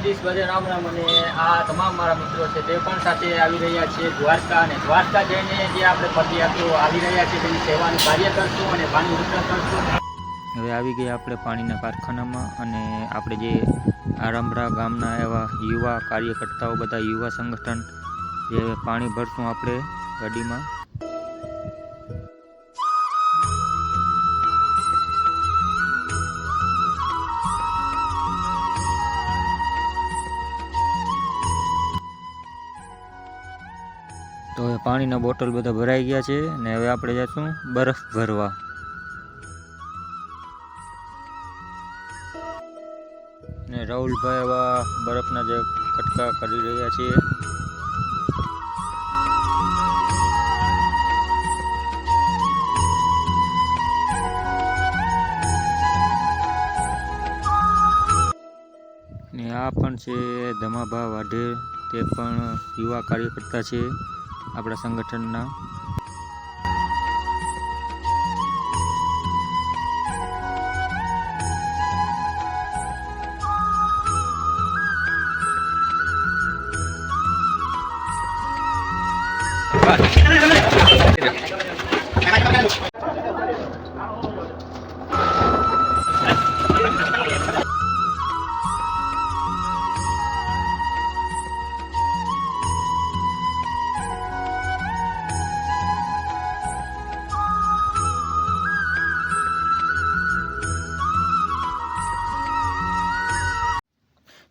દ્વારકાધીશ બધે રામ રામ। અને આ તમામ મારા મિત્રો છે તે પણ સાથે આવી રહ્યા છે દ્વારકા, અને દ્વારકા જઈને જે આપણે પદયાત્રીઓ આવી રહ્યા છે તેની સેવાનું કાર્ય કરશું અને પાણી વિતરણ કરશું। હવે આવી ગયા આપણે પાણીના કારખાનામાં, અને આપણે જે આરંભરા ગામના એવા યુવા કાર્યકર્તાઓ, બધા યુવા સંગઠન જે પાણી ભરશું આપણે ગાડીમાં। તો હવે પાણીના બોટલ બધા ભરાઈ ગયા છે, અને હવે આપણે જઈશું બરફ ભરવા। ને રાહુલભાઈ એવા બરફના જે કટકા કરી રહ્યા છે। ને આ પણ છે ધમાભા વાઢેર, તે પણ યુવા કાર્યકર્તા છે આપણા સંગઠનના।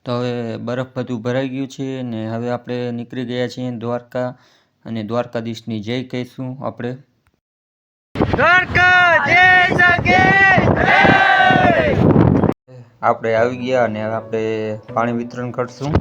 તો હવે બરફ બધું ભરાઈ ગયું છે, ને હવે આપણે નીકળી ગયા છીએ દ્વારકા, અને દ્વારકાધીશની જય કહીશું આપણે। આપણે આવી ગયા, અને હવે આપણે પાણી વિતરણ કરશું।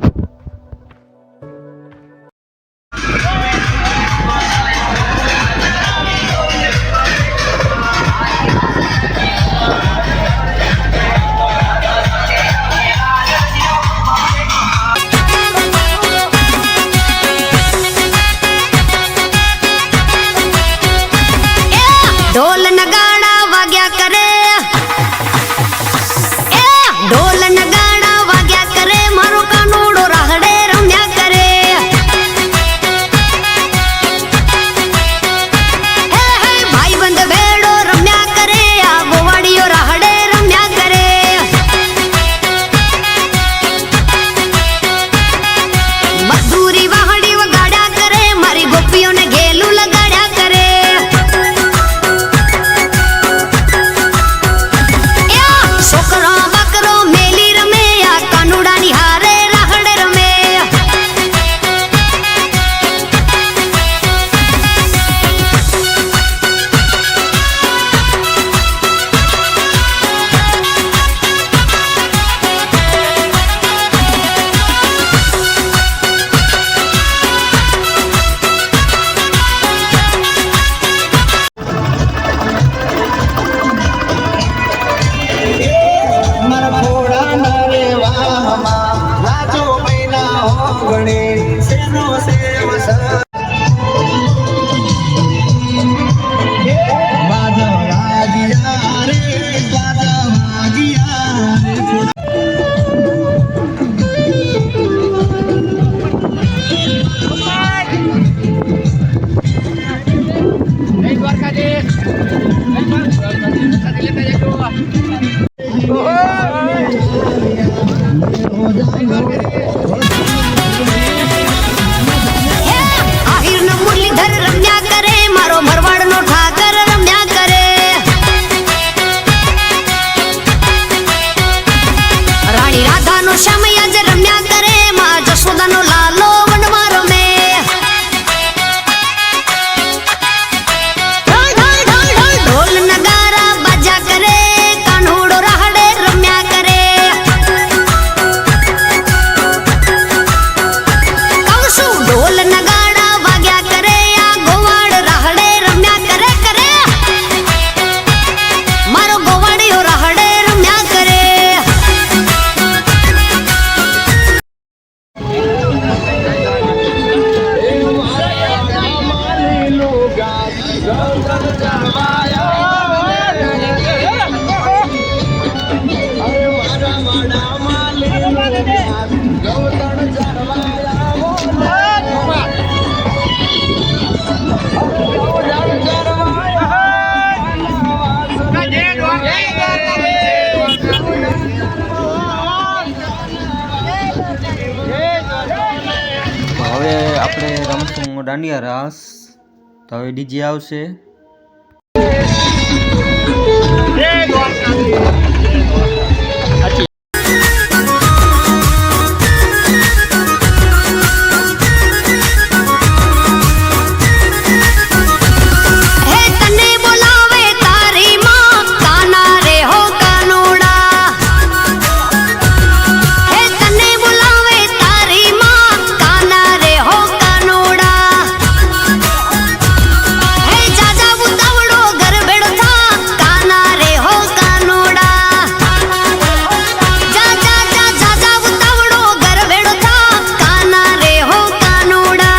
ढोल नगाड़ा वाग्या करे, ढोल नगाड़ा वाग्या करे, मारो कानूड़ो राहड़े रम्या करे। भाई बंद भेड़ो रम्या करे, आ गोवाड़ियो राहड़े रम्या करे। मजदूरी वाहड़ी वगाड़ा करे, मारी गोपियों ने घेलू लगाड़ा करे। छोकरो बकरो मेली रमे, या कानूड़ा निहारे राहड़े रमे। आहिर न मुरलीधर रम्या करे, मारो भरवाड़ नो ठाकर रम्या करे। रानी राधा नो श्यामैया जे रम्या करे, मां जशोदा नो लालो वनवारो में। ढोल ढोल ढोल ढोल ढोल नगारा बाजा करे, कान्होड़ो राहड़े रम्या करे। कौसु ढोल नगाड़ा वाग्या करे, या गोवाड़ राहड़े रम्या करे करे। मारो गोवाड़ियो राहड़े रम्या करे। દાંડિયા રાસ. તો હવે ડીજે આવશે. હે તને બોલાવે તારી માં કાના રે હો કાનુડા હે તને બોલાવે તારી માં કાના રે હો કાનુડા હે જાજા ઉતાવળો ઘર બેડો થા કાના રે હો કાનુડા જા જા જા જાજા ઉતાવળો ઘર બેડો થા કાના રે હો કાનુડા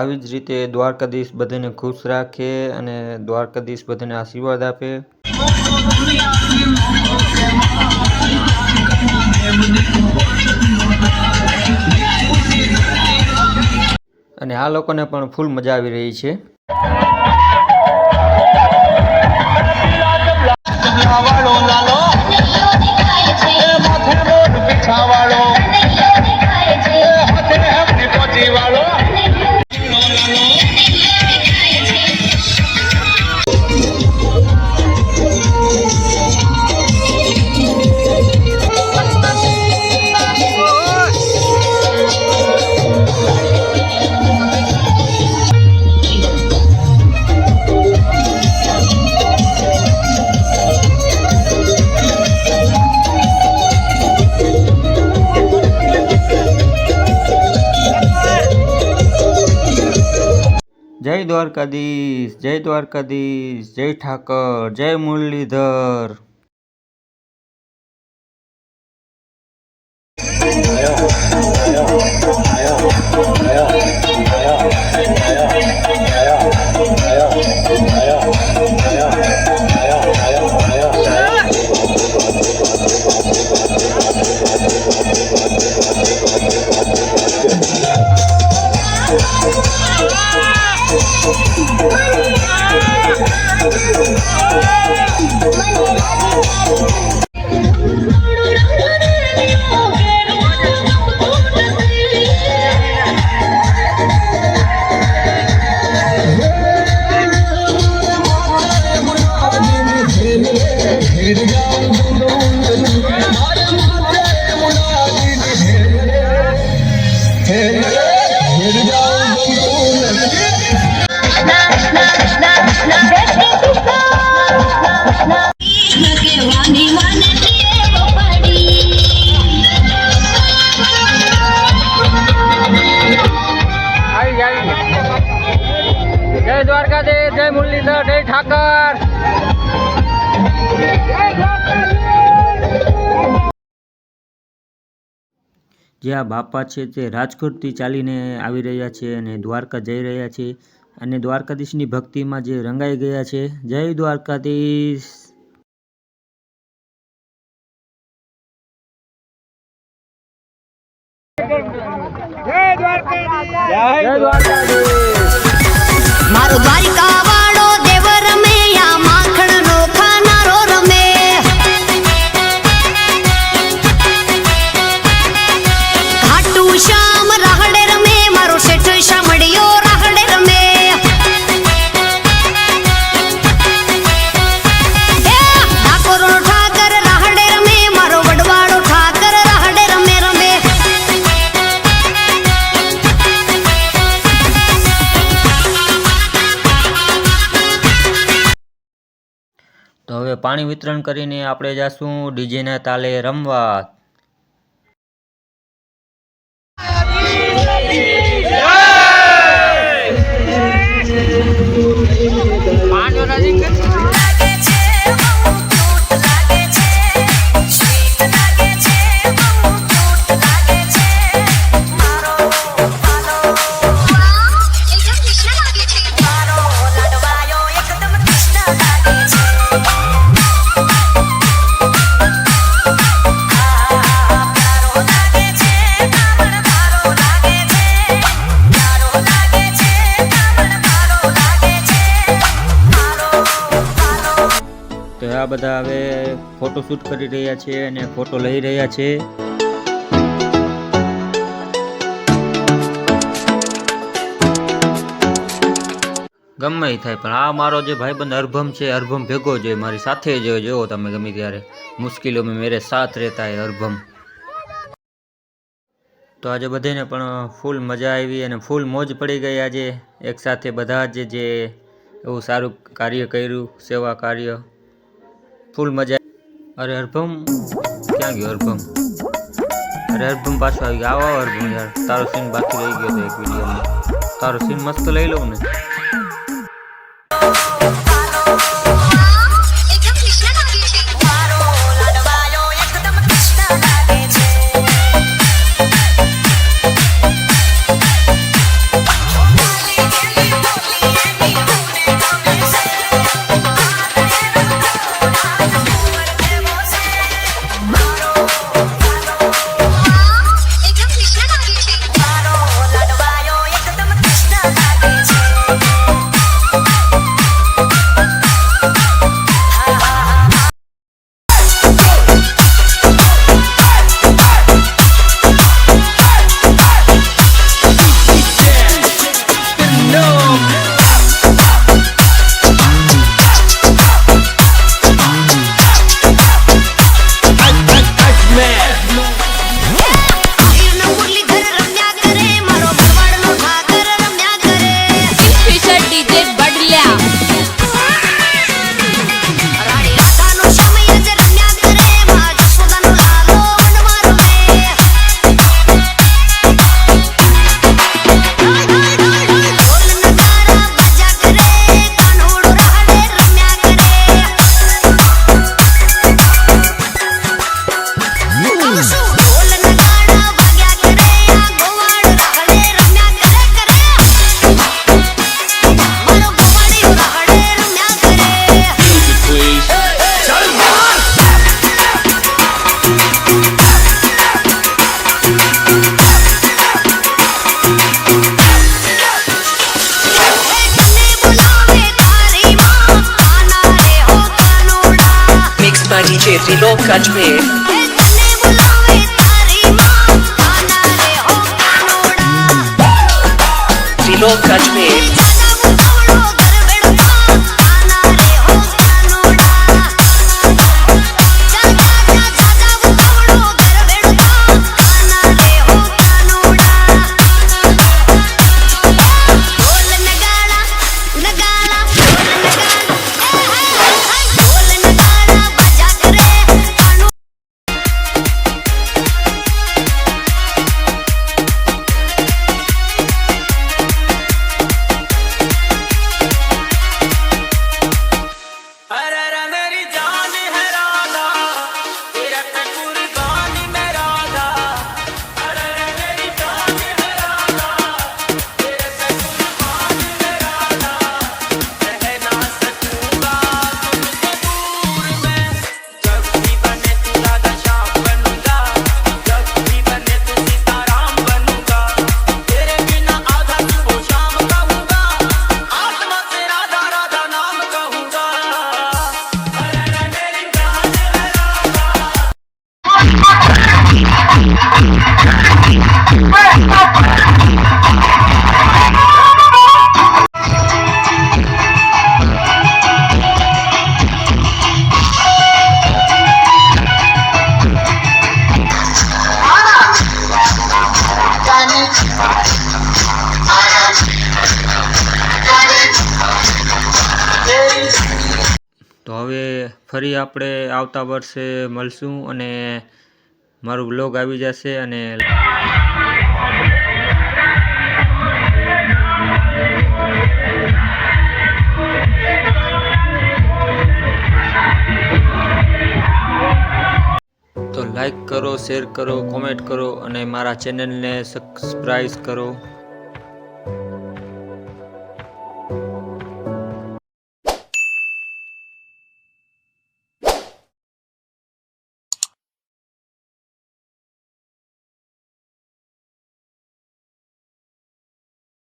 આવી જ રીતે દ્વારકાધીશ બધાને ખુશ રાખે અને દ્વારકાધીશ બધાને આશીર્વાદ આપે. અને આ લોકોને પણ ફૂલ મજા આવી રહી છે. જય દ્વારકાધીશ, જય દ્વારકાધીશ, જય ઠાકર, જય મુરલીધર. જય દ્વારકાધીશ, જય મુરલીધર, જય ઠાકર. જે આ બાપા છે તે રાજકોટથી ચાલીને આવી રહ્યા છે અને દ્વારકા જઈ રહ્યા છે અને દ્વારકાધીશની ભક્તિમાં જે રંગાઈ ગયા છે. જય દ્વારકાધીશ. મારો દ્વારિકા વાળો દેવ રમે આ માખણ નો ખાનારો રમે ઘાટુ શ્યામ રાહડે રમે મારો શેઠ શામળિયો રાહડે રમે ઠાકોર નો ઠાકર રાહડે રમે મારો વડવાળો ઠાકર રાહડે રમે રમે તો હવે પાણી વિતરણ કરીને આપણે જાશું ડીજેના તાલે રમવા. તો આ બધા હવે ફોટો શૂટ કરી રહ્યા છે અને ફોટો લઈ રહ્યા છે. ગમે એ થાય પણ આ મારો જે ભાઈબંધ અરભમ છે, અરભમ ભેગો જ હોય, મારી સાથે જ હોય. જોવો તમે ગમે ત્યારે મુશ્કેલીઓ મેં મેરે સાથ રહેતા હે અરભમ. તો આજે બધાને પણ ફૂલ મજા આવી અને ફૂલ મોજ પડી ગઈ આજે એક સાથે બધા જે એવું સારું કાર્ય કર્યું, સેવા કાર્ય, ફૂલ મજા. અરે અરભમ ક્યાં ગયો અરભમ? અરે અરભમ પાછો આવી ગયો. આવો અરભમ યાર, તારો સીન બાકી રહી ગયો હતો એક વિડીયોમાં. તારો સીન મસ્ત લઈ લઉં ને. का डीजे त्रिलोक अजमेर। એ તને બોલાવે તારી માં કાના રે હો કાનોડા त्रिलोक अजमेर। જાજા ઉતાવળો ઘર બેડો થા કાના રે હો કાનોડા જાજા ઉતાવળો ઘર બેડો થા કાના રે હો કાનોડા ઢોલ નગાડા નગાડા ઢોલ નગાડા ઢોલ નગાડા બજા કરે કાનો તો હવે ફરી આપણે આવતા વર્ષે મળશું અને મારું બ્લોગ આવી જશે અને તો લાઈક કરો, શેર કરો, કોમેન્ટ કરો અને મારા ચેનલને સબસ્ક્રાઈબ કરો।